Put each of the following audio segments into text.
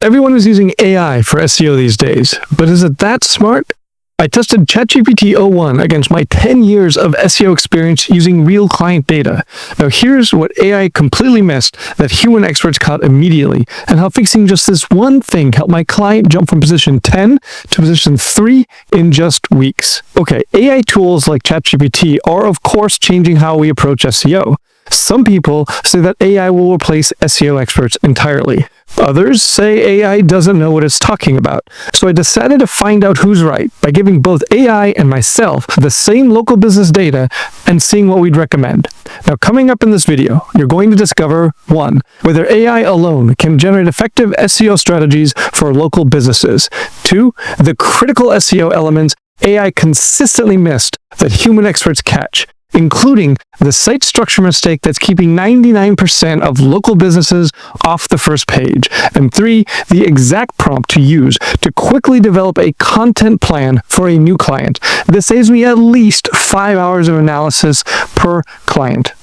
Everyone is using AI for SEO these days, but is it that smart? I tested ChatGPT 01 against my 10 years of SEO experience using real client data. Now here's what AI completely missed that human experts caught immediately, and how fixing just this one thing helped my client jump from position 10 to position 3 in just weeks. Okay, AI tools like ChatGPT are of course changing how we approach SEO. Some people say that AI will replace SEO experts entirely. Others say AI doesn't know what it's talking about. So I decided to find out who's right by giving both AI and myself the same local business data and seeing what we'd recommend. Now, coming up in this video, you're going to discover 1. Whether AI alone can generate effective SEO strategies for local businesses. 2. The critical SEO elements AI consistently missed that human experts catch, including the site structure mistake that's keeping 99% of local businesses off the first page. And 3, the exact prompt to use to quickly develop a content plan for a new client. This saves me at least 5 hours of analysis per client.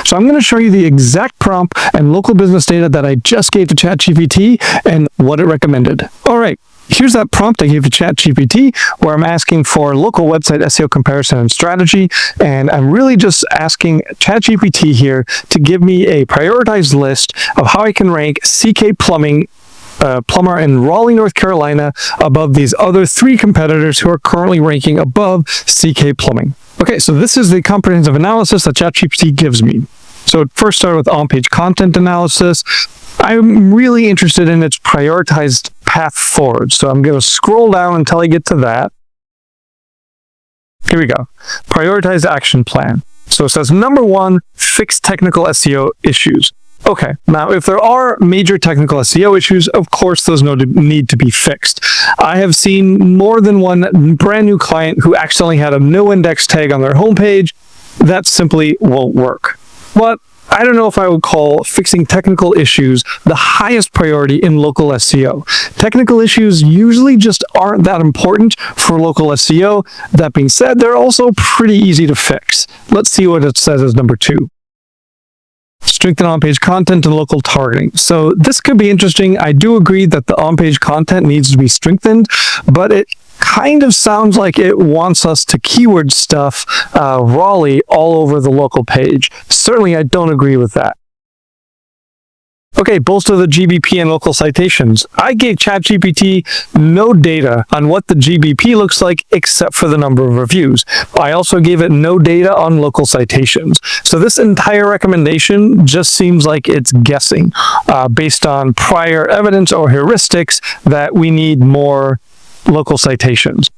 So I'm going to show you the exact prompt and local business data that I just gave to ChatGPT and what it recommended. All right. Here's that prompt I gave to ChatGPT where I'm asking for local website SEO comparison and strategy, and I'm really just asking ChatGPT here to give me a prioritized list of how I can rank CK Plumbing plumber in Raleigh, North Carolina above these other 3 competitors who are currently ranking above CK Plumbing. Okay, so this is the comprehensive analysis that ChatGPT gives me. So it first started with on-page content analysis. I'm really interested in its prioritized path forward. So I'm going to scroll down until I get to that. Here we go. Prioritized action plan. So it says, number 1, fix technical SEO issues. Okay, now if there are major technical SEO issues, of course those need to be fixed. I have seen more than one brand new client who accidentally had a no index tag on their homepage. That simply won't work. But I don't know if I would call fixing technical issues the highest priority in local SEO. Technical issues usually just aren't that important for local SEO. That being said, they're also pretty easy to fix. Let's see what it says as number 2. Strengthen on-page content and local targeting. So this could be interesting. I do agree that the on-page content needs to be strengthened, but it kind of sounds like it wants us to keyword stuff Raleigh all over the local page. Certainly, I don't agree with that. Okay, bolster the GBP and local citations. I gave ChatGPT no data on what the GBP looks like except for the number of reviews. I also gave it no data on local citations. So this entire recommendation just seems like it's guessing based on prior evidence or heuristics that we need more local citations.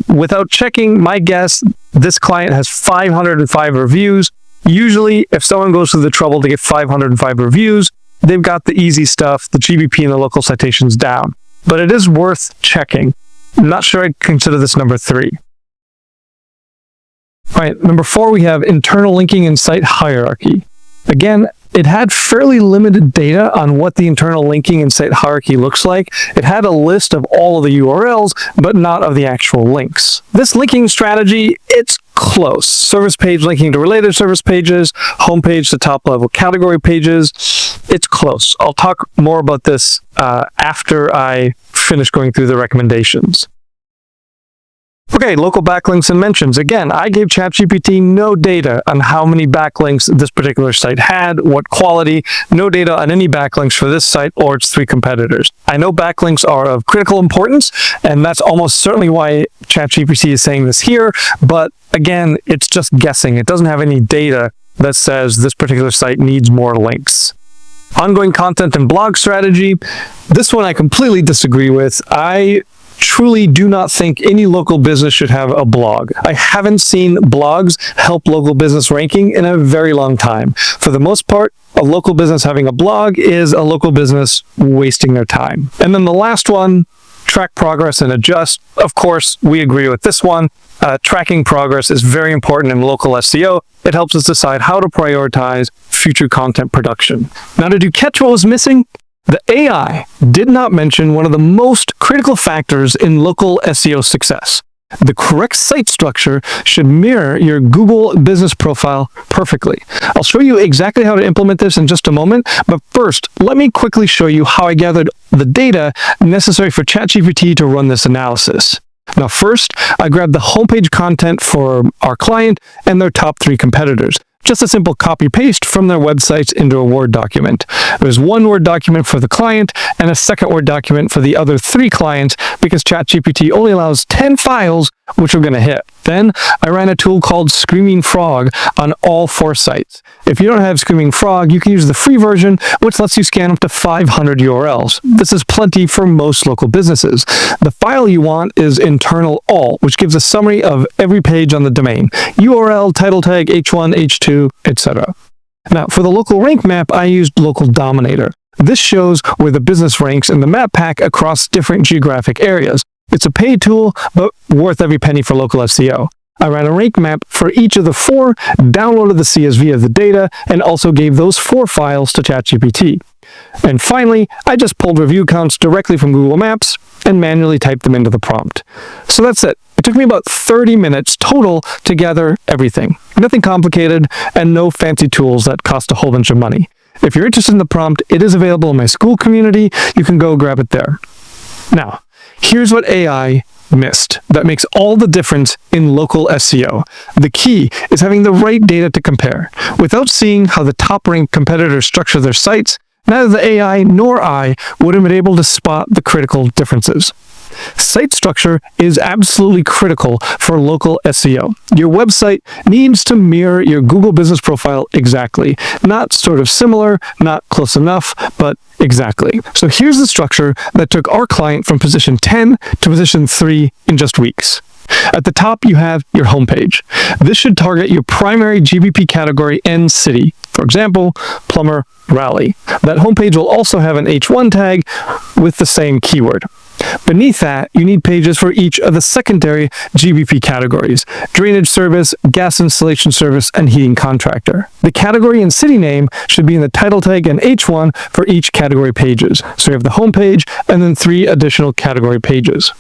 Without checking, my guess, this client has 505 reviews. Usually, if someone goes through the trouble to get 505 reviews, they've got the easy stuff, the GBP and the local citations down. But it is worth checking. I'm not sure I'd consider this number 3. All right, number 4, we have internal linking and site hierarchy. Again, it had fairly limited data on what the internal linking and site hierarchy looks like. It had a list of all of the URLs, but not of the actual links. This linking strategy, it's close. Service page linking to related service pages, homepage to top-level category pages. It's close. I'll talk more about this after I finish going through the recommendations. Okay, local backlinks and mentions. Again, I gave ChatGPT no data on how many backlinks this particular site had, what quality, no data on any backlinks for this site or its 3 competitors. I know backlinks are of critical importance, and that's almost certainly why ChatGPT is saying this here, but again, it's just guessing. It doesn't have any data that says this particular site needs more links. Ongoing content and blog strategy. This one I completely disagree with. I truly do not think any local business should have a blog. I haven't seen blogs help local business ranking in a very long time. For the most part, a local business having a blog is a local business wasting their time. And then the last one, track progress and adjust. Of course, we agree with this one. Tracking progress is very important in local SEO. It helps us decide how to prioritize future content production. Now, did you catch what was missing? The AI did not mention one of the most critical factors in local SEO success, The correct site structure should mirror your Google business profile perfectly. I'll show you exactly how to implement this in just a moment, but first, let me quickly show you how I gathered the data necessary for ChatGPT to run this analysis. Now first, I grabbed the homepage content for our client and their top 3 competitors. Just a simple copy-paste from their websites into a Word document. There's one Word document for the client and a second Word document for the other 3 clients because ChatGPT only allows 10 files, which we're going to hit. Then I ran a tool called Screaming Frog on all 4 sites. If you don't have Screaming Frog, you can use the free version, which lets you scan up to 500 URLs. This is plenty for most local businesses. The file you want is internal all, which gives a summary of every page on the domain. URL, title tag, H1, H2, etc. Now, for the local rank map, I used Local Dominator. This shows where the business ranks in the map pack across different geographic areas. It's a paid tool, but worth every penny for local SEO. I ran a rank map for each of the 4, downloaded the CSV of the data, and also gave those 4 files to ChatGPT. And finally, I just pulled review counts directly from Google Maps and manually typed them into the prompt. So that's it. It took me about 30 minutes total to gather everything. Nothing complicated and no fancy tools that cost a whole bunch of money. If you're interested in the prompt, it is available in my school community. You can go grab it there. Now, here's what AI missed that makes all the difference in local SEO. The key is having the right data to compare. Without seeing how the top-ranked competitors structure their sites, neither the AI nor I would have been able to spot the critical differences. Site structure is absolutely critical for local SEO. Your website needs to mirror your Google business profile exactly. Not sort of similar, not close enough, but exactly. So here's the structure that took our client from position 10 to position 3 in just weeks. At the top, you have your homepage. This should target your primary GBP category and city. For example, plumber, rally. That homepage will also have an H1 tag with the same keyword. Beneath that, you need pages for each of the secondary GBP categories: drainage service, gas installation service, and heating contractor. The category and city name should be in the title tag and H1 for each category pages. So you have the homepage and then 3 additional category pages.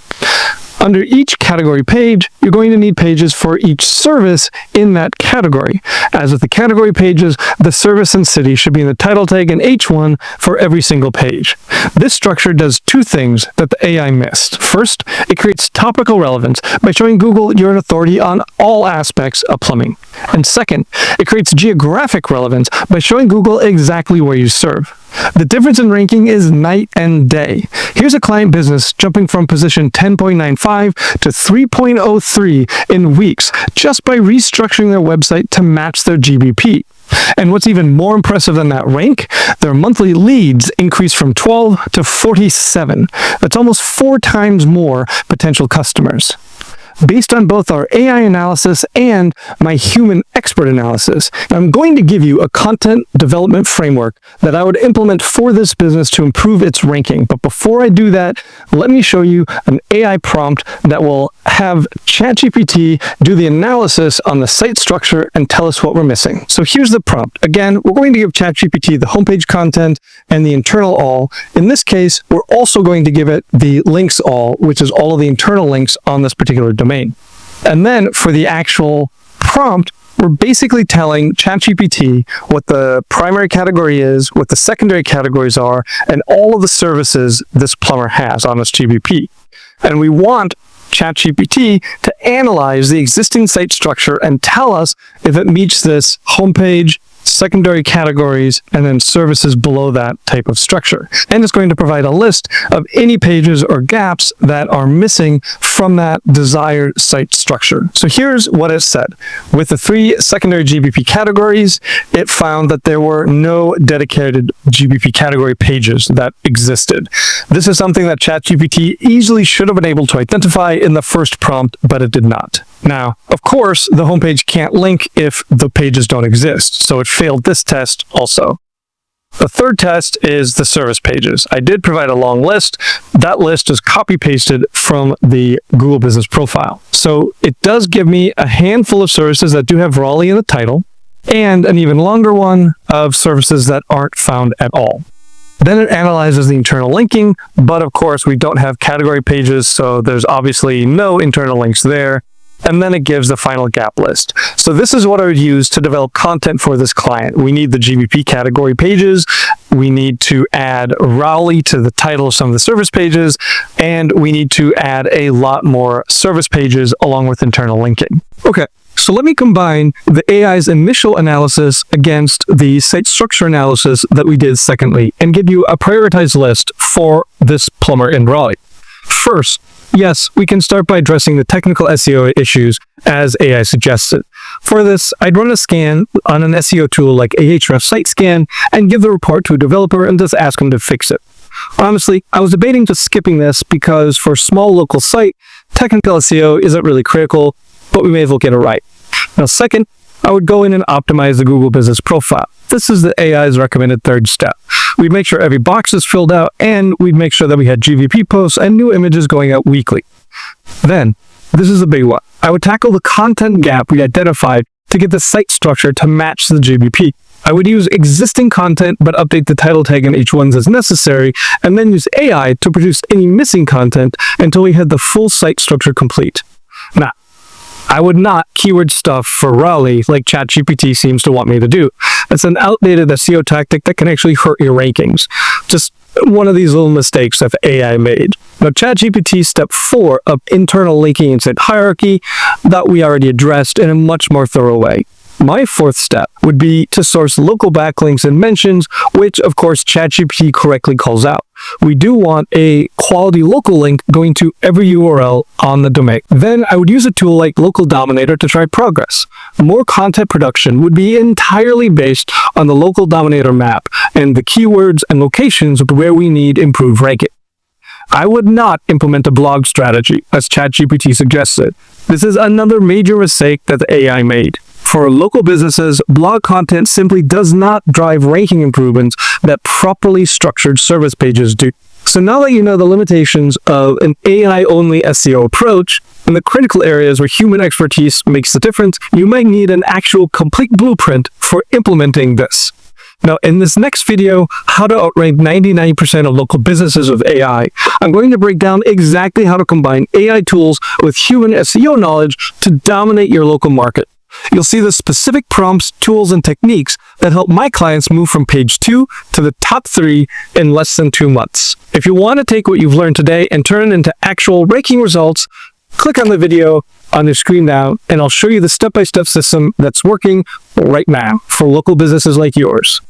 Under each category page, you're going to need pages for each service in that category. As with the category pages, the service and city should be in the title tag and H1 for every single page. This structure does 2 things that the AI missed. First, it creates topical relevance by showing Google you're an authority on all aspects of plumbing. And second, it creates geographic relevance by showing Google exactly where you serve. The difference in ranking is night and day. Here's a client business jumping from position 10.95 to 3.03 in weeks just by restructuring their website to match their GBP. And what's even more impressive than that rank, their monthly leads increased from 12 to 47. That's almost 4 times more potential customers. Based on both our AI analysis and my human expert analysis, I'm going to give you a content development framework that I would implement for this business to improve its ranking. But before I do that, let me show you an AI prompt that will have ChatGPT do the analysis on the site structure and tell us what we're missing. So here's the prompt. Again, we're going to give ChatGPT the homepage content and the internal all. In this case, we're also going to give it the links all, which is all of the internal links on this particular domain. And then for the actual prompt, we're basically telling ChatGPT what the primary category is, what the secondary categories are, and all of the services this plumber has on its GBP. And we want ChatGPT to analyze the existing site structure and tell us if it meets this homepage, secondary categories, and then services below that type of structure. And it's going to provide a list of any pages or gaps that are missing from that desired site structure. So here's what it said. With the 3 secondary GBP categories, it found that there were no dedicated GBP category pages that existed. This is something that ChatGPT easily should have been able to identify in the first prompt, but it did not. Now, of course, the homepage can't link if the pages don't exist, so it failed this test also. The third test is the service pages. I did provide a long list. That list is copy-pasted from the Google Business Profile. So it does give me a handful of services that do have Raleigh in the title, and an even longer one of services that aren't found at all. Then it analyzes the internal linking, but of course we don't have category pages, so there's obviously no internal links there. And then it gives the final gap list. So this is what I would use to develop content for this client. We need the GBP category pages, we need to add Rowley to the title of some of the service pages, and we need to add a lot more service pages along with internal linking. Okay, so let me combine the AI's initial analysis against the site structure analysis that we did secondly, and give you a prioritized list for this plumber in Raleigh. First, yes, we can start by addressing the technical SEO issues as AI suggested. For this, I'd run a scan on an SEO tool like Ahrefs Site Scan and give the report to a developer and just ask him to fix it. Honestly, I was debating just skipping this because for a small local site, technical SEO isn't really critical, but we may as well get it right. Now, second, I would go in and optimize the Google Business Profile. This is the AI's recommended third step. We'd make sure every box is filled out, and we'd make sure that we had GVP posts and new images going out weekly. Then, this is a big one. I would tackle the content gap we identified to get the site structure to match the GBP. I would use existing content, but update the title tag in each one as necessary, and then use AI to produce any missing content until we had the full site structure complete. Now, I would not keyword stuff for Raleigh like ChatGPT seems to want me to do. It's an outdated SEO tactic that can actually hurt your rankings. Just one of these little mistakes that AI made. Now, ChatGPT step 4 of internal linking and site hierarchy that we already addressed in a much more thorough way. My fourth step would be to source local backlinks and mentions, which of course ChatGPT correctly calls out. We do want a quality local link going to every URL on the domain. Then I would use a tool like Local Dominator to track progress. More content production would be entirely based on the Local Dominator map and the keywords and locations where we need improved ranking. I would not implement a blog strategy, as ChatGPT suggested. This is another major mistake that the AI made. For local businesses, blog content simply does not drive ranking improvements that properly structured service pages do. So now that you know the limitations of an AI-only SEO approach, and the critical areas where human expertise makes the difference, you might need an actual complete blueprint for implementing this. Now, in this next video, how to outrank 99% of local businesses with AI, I'm going to break down exactly how to combine AI tools with human SEO knowledge to dominate your local market. You'll see the specific prompts, tools, and techniques that help my clients move from page 2 to the top 3 in less than 2 months. If you want to take what you've learned today and turn it into actual ranking results, click on the video on your screen now, and I'll show you the step-by-step system that's working right now for local businesses like yours.